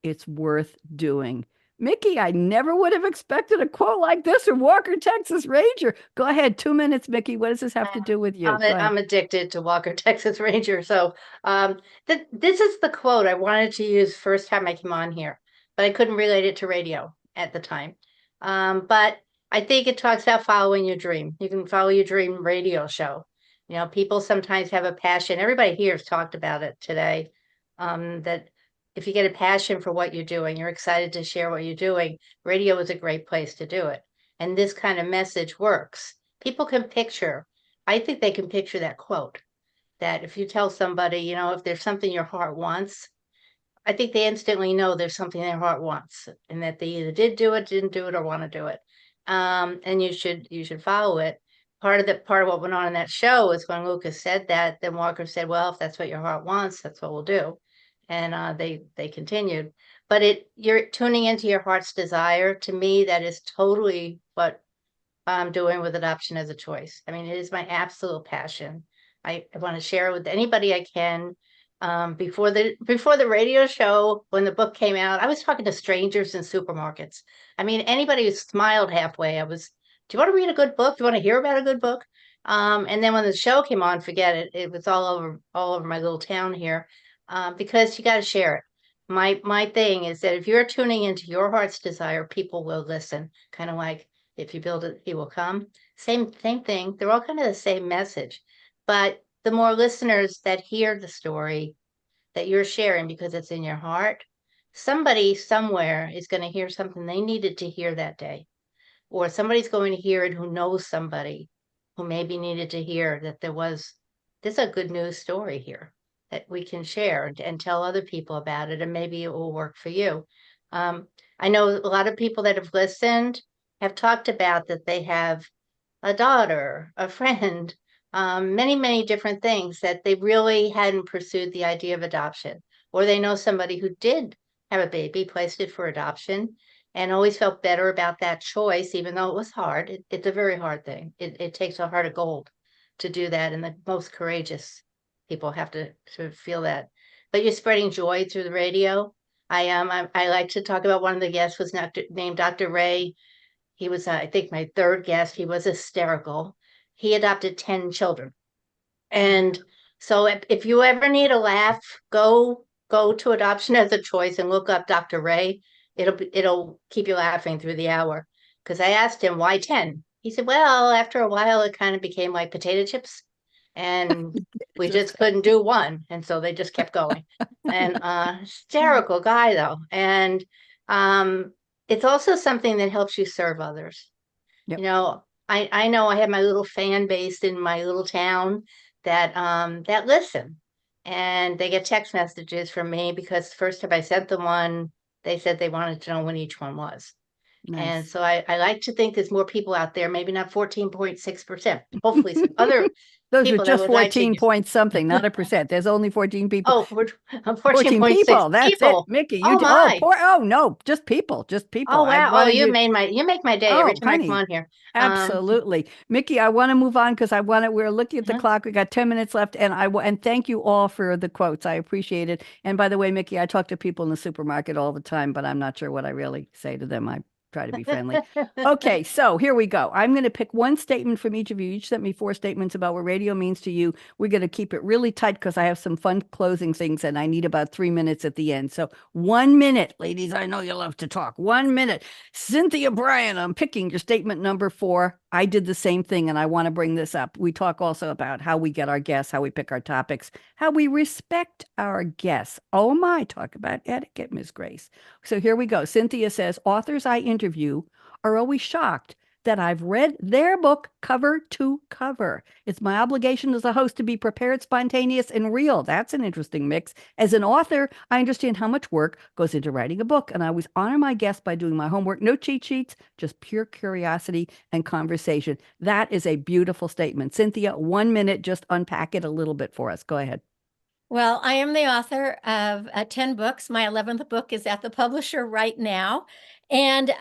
it's worth doing. Mikki, I never would have expected a quote like this from Walker, Texas Ranger. Go ahead, 2 minutes, Mikki. What does this have to do with you? I'm addicted to Walker, Texas Ranger. So this is the quote I wanted to use first time I came on here, but I couldn't relate it to radio at the time. But I think it talks about following your dream. You can follow your dream radio show. You know, people sometimes have a passion. Everybody here has talked about it today. That if you get a passion for what you're doing, you're excited to share what you're doing, radio is a great place to do it. And this kind of message works. People can picture, I think they can picture that quote, that if you tell somebody, you know, if there's something your heart wants, I think they instantly know there's something their heart wants, and that they either did do it, didn't do it, or want to do it. And you should follow it. Part of what went on in that show is when Lucas said that, then Walker said, well, if that's what your heart wants, that's what we'll do. And they continued. But you're tuning into your heart's desire. To me, that is totally what I'm doing with adoption as a choice. I mean, it is my absolute passion. I want to share it with anybody I can. Before the radio show, when the book came out, I was talking to strangers in supermarkets. I mean, anybody who smiled halfway, do you want to read a good book? Do you want to hear about a good book? And then when the show came on, forget it. It was all over my little town here, because you got to share it. My thing is that if you're tuning into your heart's desire, people will listen. Kind of like if you build it, he will come. Same thing. They're all kind of the same message, but the more listeners that hear the story that you're sharing because it's in your heart, somebody somewhere is going to hear something they needed to hear that day. Or somebody's going to hear it who knows somebody who maybe needed to hear that there's a good news story here that we can share and tell other people about it, and maybe it will work for you. I know a lot of people that have listened have talked about that they have a daughter, a friend, many, many different things that they really hadn't pursued the idea of adoption, or they know somebody who did have a baby, placed it for adoption, and always felt better about that choice, even though it was hard. It's a very hard thing. It takes a heart of gold to do that, and the most courageous people have to feel that. But you're spreading joy through the radio. I like to talk about one of the guests was named Dr. Ray. He was, I think, my third guest. He was hysterical. He adopted 10 children. And so if you ever need a laugh, go to Adoption as a Choice and look up Dr. Ray. It'll keep you laughing through the hour. Because I asked him, why 10? He said, well, after a while, it kind of became like potato chips. And we just couldn't do one. And so they just kept going. And hysterical guy, though. And it's also something that helps you serve others. Yep. You know, I know I have my little fan base in my little town that listen, and they get text messages from me because the first time I sent them one, they said they wanted to know when each one was. Nice. And so I like to think there's more people out there, maybe not 14.6%, hopefully some other Those are people that just would like to 14 use- point something, not a percent. There's only 14 people. Oh, 14 14.6 people. That's people. it, Mikki. Oh, my. No, just people. Oh, I wow. Oh, wanted you make my day every Oh, time I come honey. on here. Absolutely. Mikki, I want to move on because we're looking at the Uh-huh. clock. We got 10 minutes left, and thank you all for the quotes. I appreciate it. And by the way, Mikki, I talk to people in the supermarket all the time, but I'm not sure what I really say to them. I try to be friendly. Okay, so here we go. I'm going to pick one statement from each of you. Each sent me 4 statements about what radio means to you. We're going to keep it really tight because I have some fun closing things and I need about 3 minutes at the end. So 1 minute, ladies. I know you love to talk. 1 minute. Cynthia Bryan, I'm picking your statement number 4. I did the same thing and I want to bring this up. We talk also about how we get our guests, how we pick our topics, how we respect our guests. Oh my, talk about etiquette, Ms. Grace. So here we go. Cynthia says, authors I interview are always shocked that I've read their book cover to cover. It's my obligation as a host to be prepared, spontaneous, and real. That's an interesting mix. As an author, I understand how much work goes into writing a book, and I always honor my guests by doing my homework. No cheat sheets, just pure curiosity and conversation. That is a beautiful statement. Cynthia, 1 minute, just unpack it a little bit for us. Go ahead. Well, I am the author of 10 books. My 11th book is at the publisher right now. And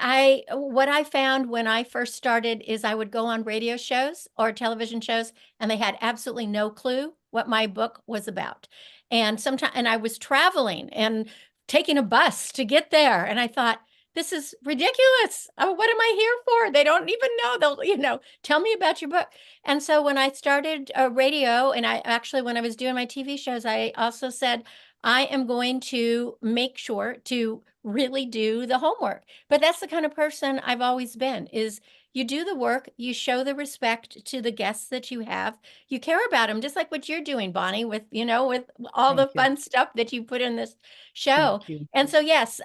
what I found when I first started is I would go on radio shows or television shows, and they had absolutely no clue what my book was about. And I was traveling and taking a bus to get there. And I thought, this is ridiculous. Oh, what am I here for? They don't even know. They'll, tell me about your book. And so when I started radio, and when I was doing my TV shows, I also said, I am going to make sure to really do the homework. But that's the kind of person I've always been, is you do the work, you show the respect to the guests that you have, you care about them, just like what you're doing, Bonnie, with, with all the Thank you. fun stuff that you put in this show. Thank you. And so, yes,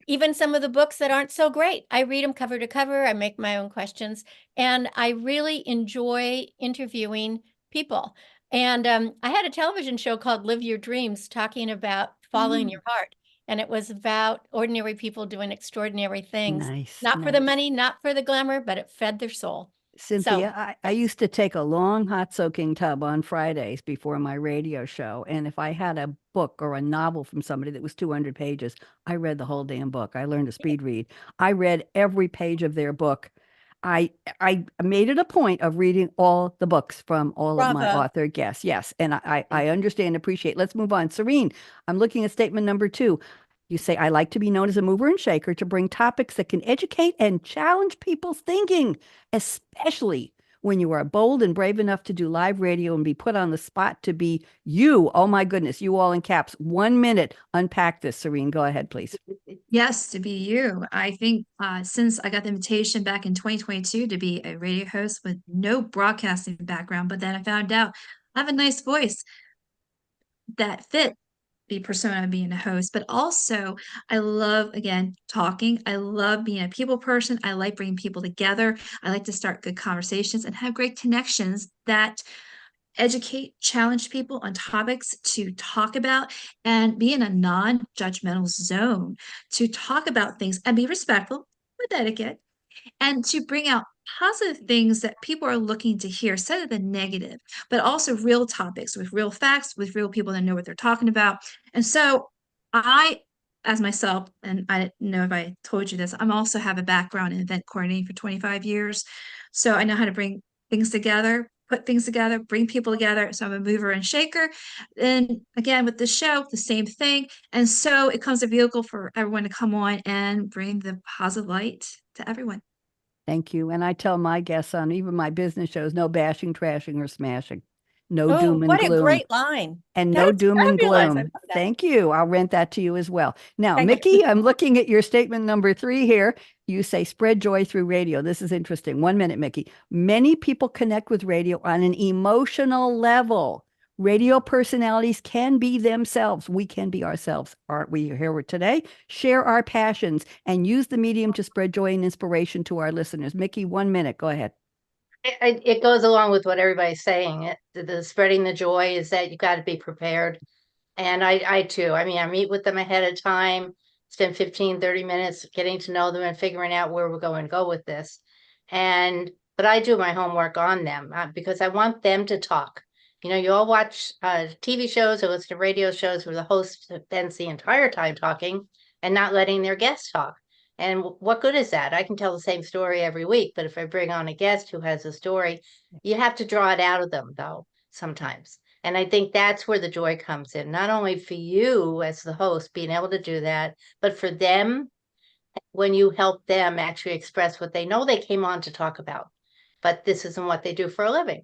even some of the books that aren't so great, I read them cover to cover. I make my own questions, and I really enjoy interviewing people. And I had a television show called Live Your Dreams, talking about following your heart. And it was about ordinary people doing extraordinary things, Nice. not for the Nice. money, not for the glamour, but it fed their soul. Cynthia, I used to take a long hot soaking tub on Fridays before my radio show. And if I had a book or a novel from somebody that was 200 pages, I read the whole damn book. I learned to speed read. I read every page of their book. I made it a point of reading all the books from all of my Bravo. author guests. Yes. And I understand, appreciate. Let's move on. Serene, I'm looking at statement number 2. You say, I like to be known as a mover and shaker to bring topics that can educate and challenge people's thinking, especially when you are bold and brave enough to do live radio and be put on the spot to be you. Oh my goodness, you all in caps. 1 minute. Unpack this, Serene. Go ahead, please. Yes, to be you. I think since I got the invitation back in 2022 to be a radio host with no broadcasting background, but then I found out I have a nice voice that fit the persona of being a host, but also I love, again, talking. I love being a people person. I like bringing people together. I like to start good conversations and have great connections that educate, challenge people on topics to talk about, and be in a non-judgmental zone to talk about things and be respectful with etiquette, and to bring out positive things that people are looking to hear instead of the negative, but also real topics with real facts, with real people that know what they're talking about. And so I, as myself, and I didn't know if I told you this, I'm also have a background in event coordinating for 25 years. So I know how to bring things together, put things together, bring people together. So I'm a mover and shaker. And again, with the show, the same thing. And so it becomes a vehicle for everyone to come on and bring the positive light to everyone. Thank you. And I tell my guests on even my business shows, no bashing, trashing, or smashing. No Oh, doom and what a gloom. great line. And no That's doom and fabulous. I gloom. love that. Thank you. I'll rent that to you as well. Now, Thank you. Mikki, I'm looking at your statement number 3 here. You say spread joy through radio. This is interesting. 1 minute, Mikki. Many people connect with radio on an emotional level. Radio personalities can be themselves. We can be ourselves. Aren't we here today? Share our passions and use the medium to spread joy and inspiration to our listeners. Mikki, 1 minute. Go ahead. It goes along with what everybody's saying. The spreading the joy is that you got to be prepared. And I too, I mean, I meet with them ahead of time, spend 15, 30 minutes getting to know them and figuring out where we're going to go with this. But I do my homework on them because I want them to talk. You all watch TV shows or listen to radio shows where the host spends the entire time talking and not letting their guests talk. And what good is that? I can tell the same story every week, but if I bring on a guest who has a story, you have to draw it out of them, though, sometimes. And I think that's where the joy comes in, not only for you as the host being able to do that, but for them when you help them actually express what they know they came on to talk about, but this isn't what they do for a living.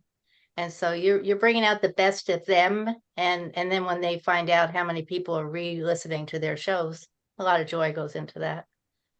And so you're bringing out the best of them. And then when they find out how many people are re-listening to their shows, a lot of joy goes into that.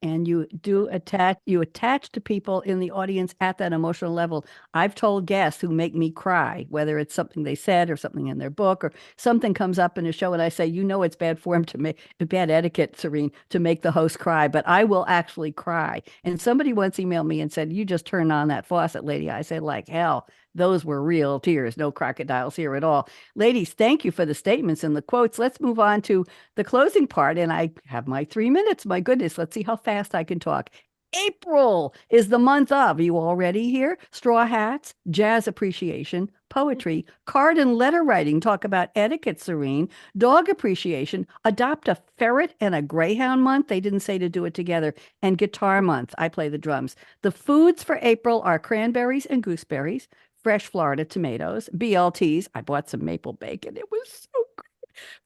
And you attach to people in the audience at that emotional level. I've told guests who make me cry, whether it's something they said or something in their book or something comes up in a show, and I say, it's bad form to make, bad etiquette, Serene, to make the host cry, but I will actually cry. And somebody once emailed me and said, you just turned on that faucet, lady. I said, like hell. Those were real tears, no crocodiles here at all. Ladies, thank you for the statements and the quotes. Let's move on to the closing part. And I have my 3 minutes. My goodness, let's see how fast I can talk. April is the month of, you all ready here? Straw hats, jazz appreciation, poetry, card and letter writing, talk about etiquette, Serene, dog appreciation, adopt a ferret and a greyhound month. They didn't say to do it together. And guitar month. I play the drums. The foods for April are cranberries and gooseberries, fresh Florida tomatoes, BLTs. I bought some maple bacon. It was so good.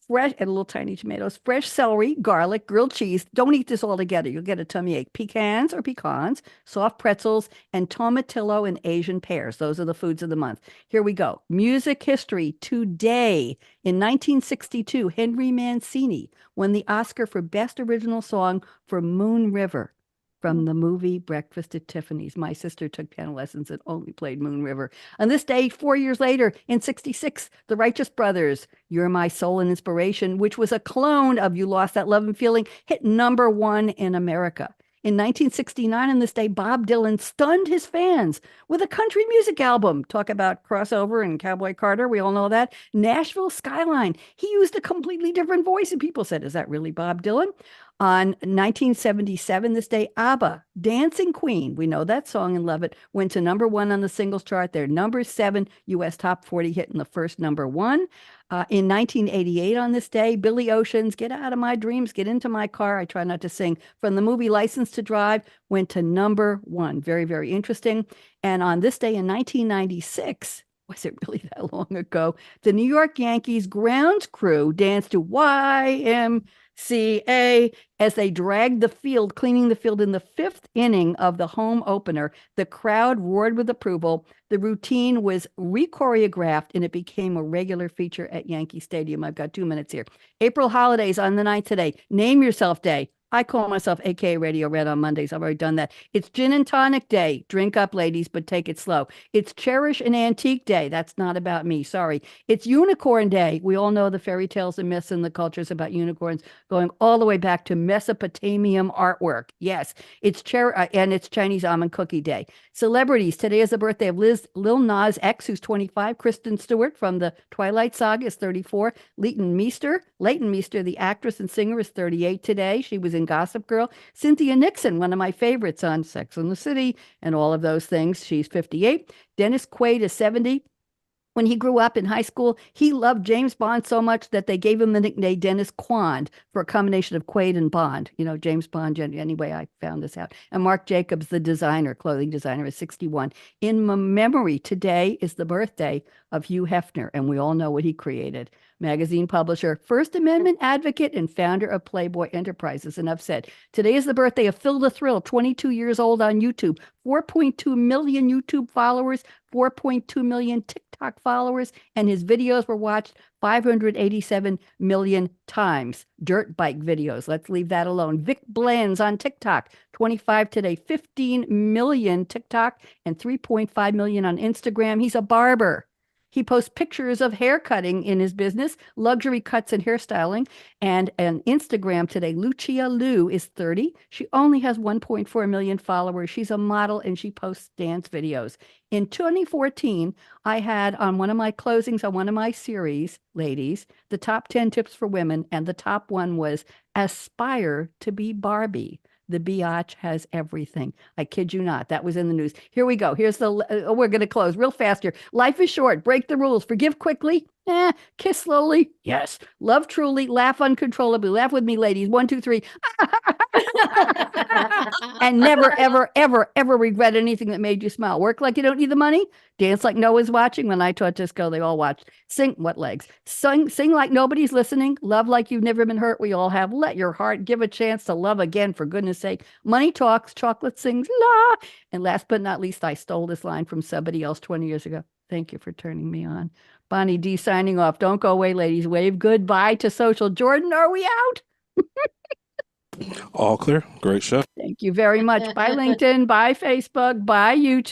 Fresh and little tiny tomatoes, fresh celery, garlic, grilled cheese. Don't eat this all together. You'll get a tummy ache. Pecans or pecans, soft pretzels, and tomatillo and Asian pears. Those are the foods of the month. Here we go. Music history today. In 1962, Henry Mancini won the Oscar for Best Original Song for Moon River. from the movie Breakfast at Tiffany's. My sister took piano lessons and only played Moon River. On this day, 4 years later, in 66, the Righteous Brothers, You're My Soul and Inspiration, which was a clone of You Lost That Love and Feeling, hit #1 in America. In 1969, on this day, Bob Dylan stunned his fans with a country music album. Talk about crossover and Cowboy Carter. We all know that. Nashville Skyline. He used a completely different voice, and people said, is that really Bob Dylan? On 1977, this day, ABBA, Dancing Queen, we know that song and love it, went to #1 on the singles chart. Their #7 U.S. Top 40 hit in the first #1. In 1988, on this day, Billy Ocean's Get Out of My Dreams, Get Into My Car, I try not to sing, from the movie License to Drive, went to #1. Very, very interesting. And on this day in 1996, was it really that long ago? The New York Yankees grounds crew danced to YMCA as they dragged the field, cleaning the field in the 5th inning of the home opener. The crowd roared with approval. The routine was re-choreographed and it became a regular feature at Yankee Stadium. I've got 2 minutes here. April holidays on the night today. Name Yourself Day. I call myself AKA Radio Red on Mondays. I've already done that. It's Gin and Tonic Day. Drink up, ladies, but take it slow. It's Cherish an Antique Day. That's not about me. Sorry. It's Unicorn Day. We all know the fairy tales and myths and the cultures about unicorns going all the way back to Mesopotamian artwork. Yes. It's and it's Chinese Almond Cookie Day. Celebrities. Today is the birthday of Lil Nas X, who's 25. Kristen Stewart from the Twilight Saga is 34. Leighton Meester, the actress and singer, is 38 today. She was in Gossip Girl. Cynthia Nixon, one of my favorites on Sex and the City and all of those things. She's 58. Dennis Quaid is 70. When he grew up in high school, he loved James Bond so much that they gave him the nickname Dennis Quand for a combination of Quaid and Bond. You know, James Bond. Anyway, I found this out. And Marc Jacobs, the designer, clothing designer, is 61. In memory, today is the birthday of Hugh Hefner, and we all know what he created. Magazine publisher, First Amendment advocate, and founder of Playboy Enterprises. Enough said. Today is the birthday of Phil the Thrill, 22 years old on YouTube, 4.2 million YouTube followers, 4.2 million TikTok followers, and his videos were watched 587 million times. Dirt bike videos. Let's leave that alone. Vic Blends on TikTok, 25 today, 15 million TikTok, and 3.5 million on Instagram. He's a barber. He posts pictures of hair cutting in his business, luxury cuts and hairstyling. And on Instagram today, Lucia Liu is 30. She only has 1.4 million followers. She's a model and she posts dance videos. In 2014, I had on one of my closings on one of my series, ladies, the top 10 tips for women. And the top one was aspire to be Barbie. The biatch has everything. I kid you not. That was in the news. Here we go. Here's the, we're going to close real fast here. Life is short. Break the rules. Forgive quickly. Kiss slowly. Yes. Love truly. Laugh uncontrollably. Laugh with me, ladies. 1, 2, 3. And never, ever, ever, ever regret anything that made you smile. Work like you don't need the money. Dance like no one's watching. When I taught disco, they all watched. Sing, what legs? Sing like nobody's listening. Love like you've never been hurt. We all have. Let your heart give a chance to love again, for goodness sake. Money talks, chocolate sings, la. And last but not least, I stole this line from somebody else 20 years ago. Thank you for turning me on. Bonnie D signing off. Don't go away, ladies. Wave goodbye to social. Jordan, are we out? All clear. Great show. Thank you very much. Bye, LinkedIn. Bye, Facebook. Bye, YouTube.